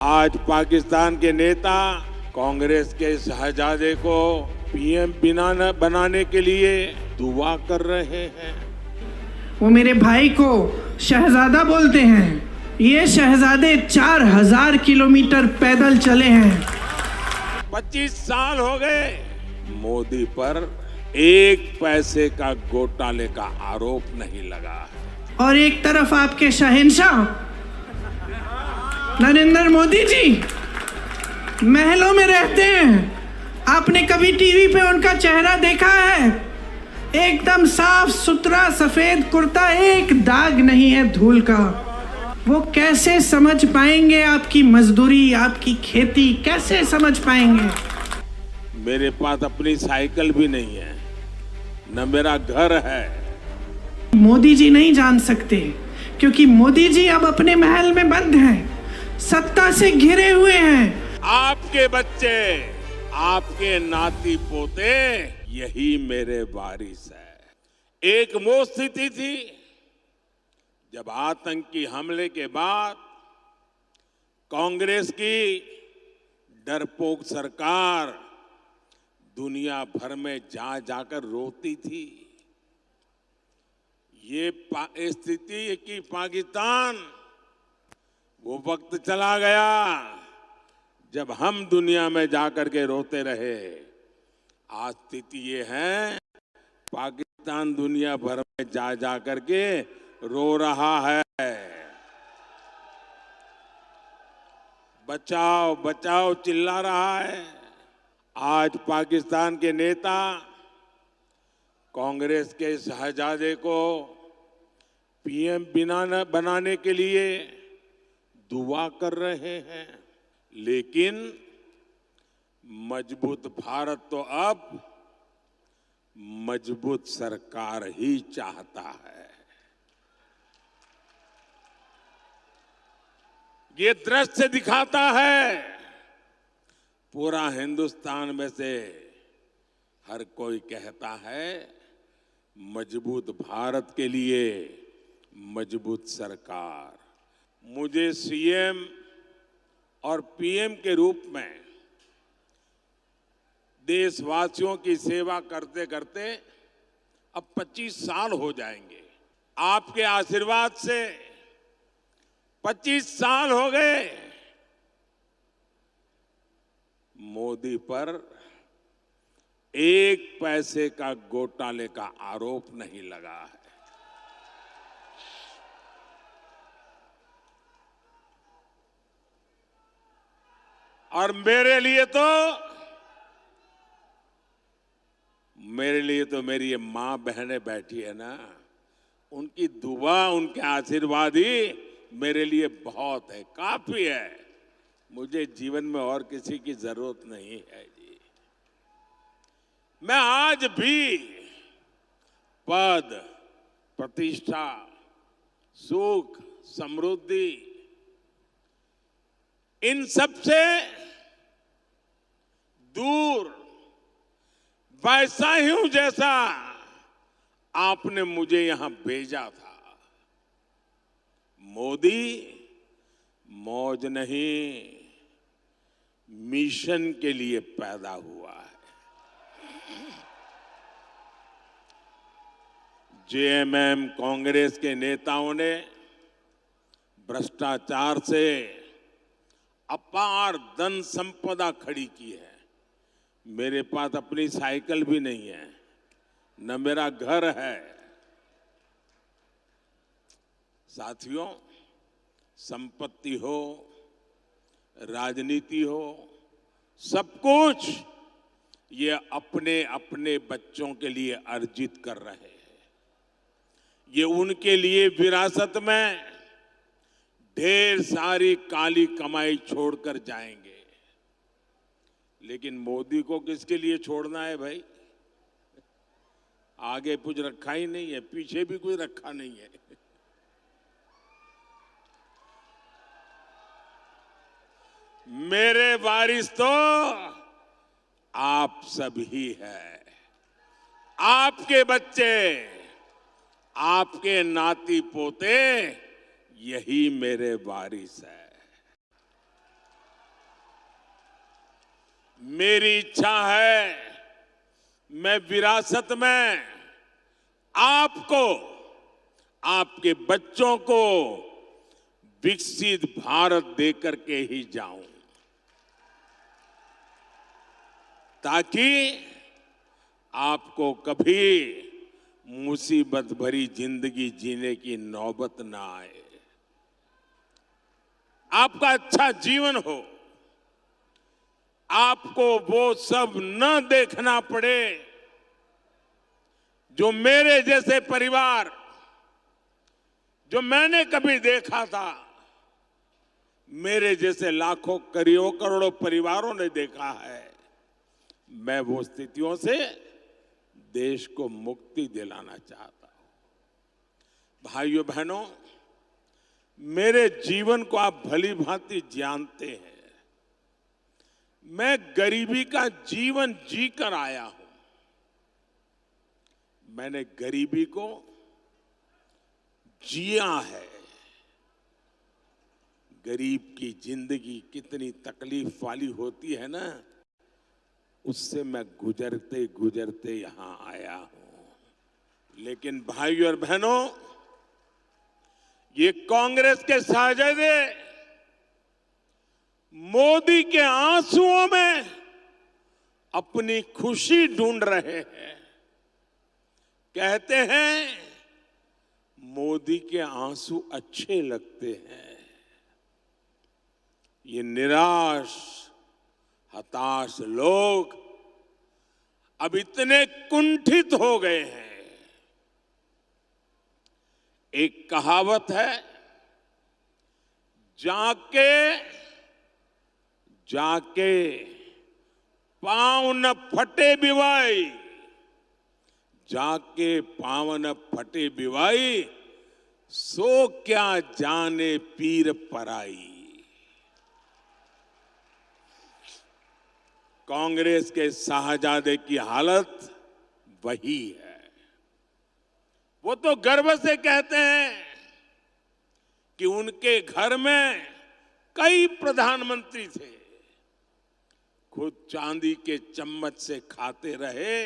आज पाकिस्तान के नेता कांग्रेस के शहजादे को पीएम बनाने के लिए दुआ कर रहे हैं। वो मेरे भाई को शहजादा बोलते हैं। ये शहजादे 4000 किलोमीटर पैदल चले हैं। 25 साल हो गए मोदी पर एक पैसे का घोटाले का आरोप नहीं लगा। और एक तरफ आपके शहंशाह नरेंद्र मोदी जी महलों में रहते हैं। आपने कभी टीवी पे उनका चेहरा देखा है? एकदम साफ सुथरा सफेद कुर्ता, एक दाग नहीं है धूल का। वो कैसे समझ पाएंगे आपकी मजदूरी, आपकी खेती कैसे समझ पाएंगे? मेरे पास अपनी साइकिल भी नहीं है, न मेरा घर है। मोदी जी नहीं जान सकते क्योंकि मोदी जी अब अपने महल में बंद हैं, सत्ता से घिरे हुए हैं। आपके बच्चे, आपके नाती पोते, यही मेरे वारिस है। एक वो स्थिति थी जब आतंकी हमले के बाद कांग्रेस की डरपोक सरकार दुनिया भर में जा जाकर रोती थी। ये स्थिति कि पाकिस्तान, वो वक्त चला गया जब हम दुनिया में जाकर के रोते रहे। आज स्थिति ये है पाकिस्तान दुनिया भर में जा जाकर के रो रहा है। बचाओ बचाओ चिल्ला रहा है। आज पाकिस्तान के नेता कांग्रेस के शहजादे को पीएम बनाने के लिए दुआ कर रहे हैं। लेकिन मजबूत भारत तो अब मजबूत सरकार ही चाहता है। ये दृश्य दिखाता है पूरा हिंदुस्तान में से हर कोई कहता है मजबूत भारत के लिए मजबूत सरकार। मुझे सीएम और पीएम के रूप में देशवासियों की सेवा करते करते अब 25 साल हो जाएंगे। आपके आशीर्वाद से 25 साल हो गए। मोदी पर एक पैसे का घोटाले का आरोप नहीं लगा है। और मेरे लिए तो मेरी ये मां बहनें बैठी है ना, उनकी दुआ, उनके आशीर्वाद ही मेरे लिए बहुत है, काफी है। मुझे जीवन में और किसी की जरूरत नहीं है जी। मैं आज भी पद, प्रतिष्ठा, सुख, समृद्धि, इन सब से दूर वैसा ही हूं जैसा आपने मुझे यहां भेजा था। मोदी मौज नहीं, मिशन के लिए पैदा हुआ है। जेएमएम कांग्रेस के नेताओं ने भ्रष्टाचार से अपार धन संपदा खड़ी की है। मेरे पास अपनी साइकिल भी नहीं है, न मेरा घर है। साथियों, संपत्ति हो, राजनीति हो, सब कुछ ये अपने अपने बच्चों के लिए अर्जित कर रहे हैं। ये उनके लिए विरासत में ढेर सारी काली कमाई छोड़कर जाएंगे। लेकिन मोदी को किसके लिए छोड़ना है भाई? आगे कुछ रखा ही नहीं है, पीछे भी कुछ रखा नहीं है। मेरे वारिस तो आप सब ही है। आपके बच्चे, आपके नाती पोते, यही मेरे वारिस है। मेरी इच्छा है मैं विरासत में आपको, आपके बच्चों को विकसित भारत देकर के ही जाऊं, ताकि आपको कभी मुसीबत भरी जिंदगी जीने की नौबत ना आए, आपका अच्छा जीवन हो, आपको वो सब न देखना पड़े जो मेरे जैसे परिवार, जो मैंने कभी देखा था, मेरे जैसे लाखों करोड़ों परिवारों ने देखा है। मैं वो स्थितियों से देश को मुक्ति दिलाना चाहता हूं। भाइयों बहनों, मेरे जीवन को आप भली भांति जानते हैं। मैं गरीबी का जीवन जीकर आया हूं। मैंने गरीबी को जिया है। गरीब की जिंदगी कितनी तकलीफ वाली होती है ना, उससे मैं गुजरते गुजरते यहां आया हूं। लेकिन भाइयों और बहनों, ये कांग्रेस के साजिदे मोदी के आंसुओं में अपनी खुशी ढूंढ रहे हैं। कहते हैं मोदी के आंसू अच्छे लगते हैं। ये निराश हताश लोग अब इतने कुंठित हो गए हैं। एक कहावत है, जाके जाके पांव न फटे बिवाई, जाके पांव न फटे बिवाई, सो क्या जाने पीर पराई। कांग्रेस के शाहजादे की हालत वही है। वो तो गर्व से कहते हैं कि उनके घर में कई प्रधानमंत्री थे, खुद चांदी के चम्मच से खाते रहे,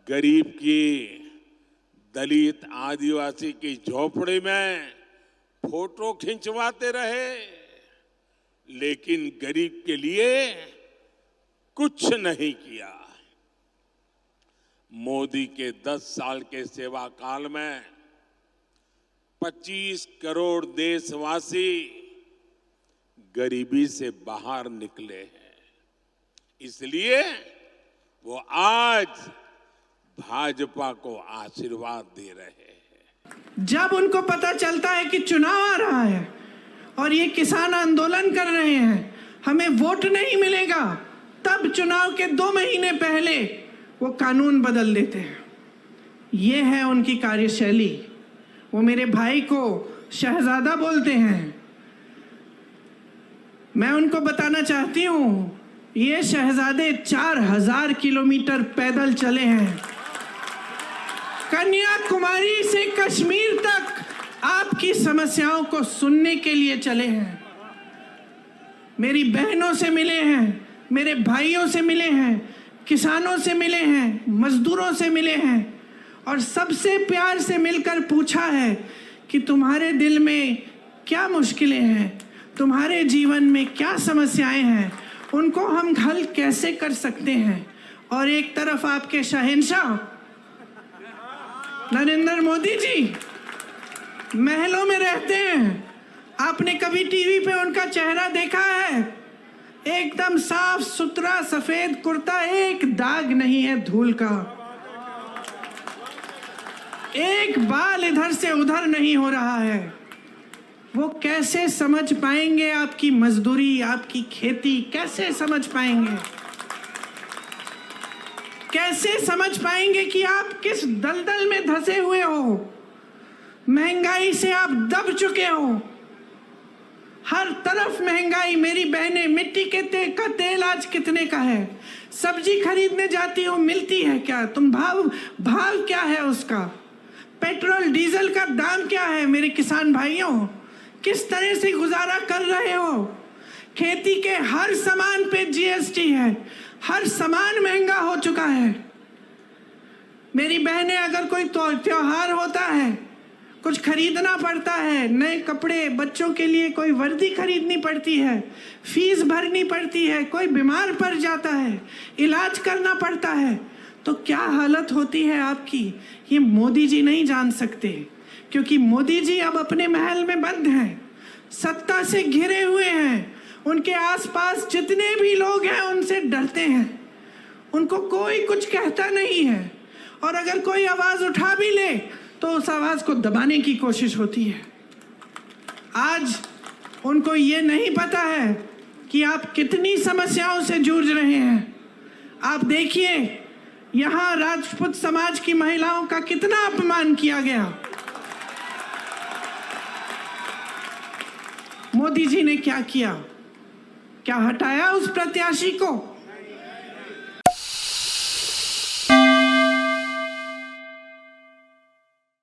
गरीब की, दलित आदिवासी की झोपड़ी में फोटो खिंचवाते रहे, लेकिन गरीब के लिए कुछ नहीं किया। मोदी के 10 साल के सेवा काल में 25 करोड़ देशवासी गरीबी से बाहर निकले हैं। इसलिए वो आज भाजपा को आशीर्वाद दे रहे हैं। जब उनको पता चलता है कि चुनाव आ रहा है और ये किसान आंदोलन कर रहे हैं, हमें वोट नहीं मिलेगा, तब चुनाव के 2 महीने पहले वो कानून बदल देते हैं। ये है उनकी कार्यशैली। वो मेरे भाई को शहजादा बोलते हैं। मैं उनको बताना चाहती हूँ, ये शहजादे 4000 किलोमीटर पैदल चले हैं। कन्याकुमारी से कश्मीर तक आपकी समस्याओं को सुनने के लिए चले हैं। मेरी बहनों से मिले हैं, मेरे भाइयों से मिले हैं, किसानों से मिले हैं, मजदूरों से मिले हैं और सबसे प्यार से मिलकर पूछा है कि तुम्हारे दिल में क्या मुश्किलें हैं, तुम्हारे जीवन में क्या समस्याएं हैं, उनको हम हल कैसे कर सकते हैं। और एक तरफ आपके शहंशाह नरेंद्र मोदी जी महलों में रहते हैं। आपने कभी टीवी पे उनका चेहरा देखा है? एकदम साफ सुथरा सफेद कुर्ता, एक दाग नहीं है धूल का, एक बाल इधर से उधर नहीं हो रहा है। वो कैसे समझ पाएंगे आपकी मजदूरी, आपकी खेती? कैसे समझ पाएंगे? कैसे समझ पाएंगे कि आप किस दलदल में धंसे हुए हो? महंगाई से आप दब चुके हो। हर तरफ महंगाई। मेरी बहनें, मिट्टी के का तेल आज कितने का है? सब्जी खरीदने जाती हो, मिलती है क्या? तुम भाव क्या है उसका? पेट्रोल डीजल का दाम क्या है? मेरे किसान भाइयों, किस तरह से गुजारा कर रहे हो? खेती के हर सामान पे जीएसटी है, हर सामान महंगा हो चुका है। मेरी बहनें, अगर कोई त्योहार होता है, कुछ खरीदना पड़ता है, नए कपड़े, बच्चों के लिए कोई वर्दी खरीदनी पड़ती है, फीस भरनी पड़ती है, कोई बीमार पड़ जाता है, इलाज करना पड़ता है, तो क्या हालत होती है आपकी, ये मोदी जी नहीं जान सकते। क्योंकि मोदी जी अब अपने महल में बंद हैं, सत्ता से घिरे हुए हैं, उनके आसपास जितने भी लोग हैं उनसे डरते हैं, उनको कोई कुछ कहता नहीं है, और अगर कोई आवाज उठा भी ले तो उस आवाज को दबाने की कोशिश होती है। आज उनको ये नहीं पता है कि आप कितनी समस्याओं से जूझ रहे हैं। आप देखिए, यहाँ राजपूत समाज की महिलाओं का कितना अपमान किया गया। मोदी जी ने क्या किया? क्या हटाया उस प्रत्याशी को?